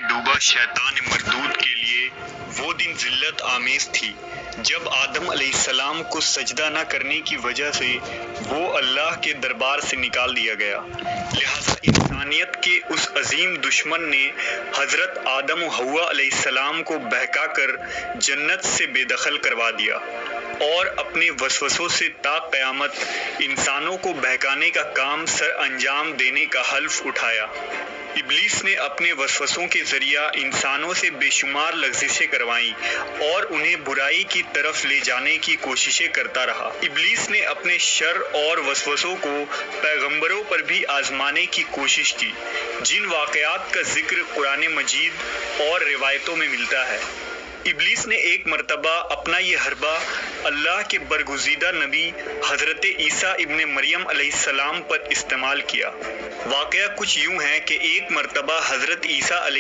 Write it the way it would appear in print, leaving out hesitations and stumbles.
ڈوبا شیطان مردود کے لیے وہ دن ذلت آمیز تھی جب آدم علیہ السلام کو سجدہ نہ کرنے کی وجہ سے وہ اللہ کے دربار سے نکال دیا گیا۔ لہٰذا انسانیت کے اس عظیم دشمن نے حضرت آدم و حوا علیہ السلام کو بہکا کر جنت سے بے دخل کروا دیا اور اپنے وسوسوں سے تا قیامت انسانوں کو بہکانے کا کام سر انجام دینے کا حلف اٹھایا۔ ابلیس نے اپنے وسوسوں کے ذریعہ انسانوں سے بے شمار لغزشیں کروائیں اور انہیں برائی کی طرف لے جانے کی کوششیں کرتا رہا۔ ابلیس نے اپنے شر اور وسوسوں کو پیغمبروں پر بھی آزمانے کی کوشش کی، جن واقعات کا ذکر قرآن مجید اور روایتوں میں ملتا ہے۔ ابلیس نے ایک مرتبہ اپنا یہ حربہ اللہ کے برگزیدہ نبی حضرت عیسیٰ ابن مریم علیہ السلام پر استعمال کیا۔ واقعہ کچھ یوں ہے کہ ایک مرتبہ حضرت عیسیٰ علیہ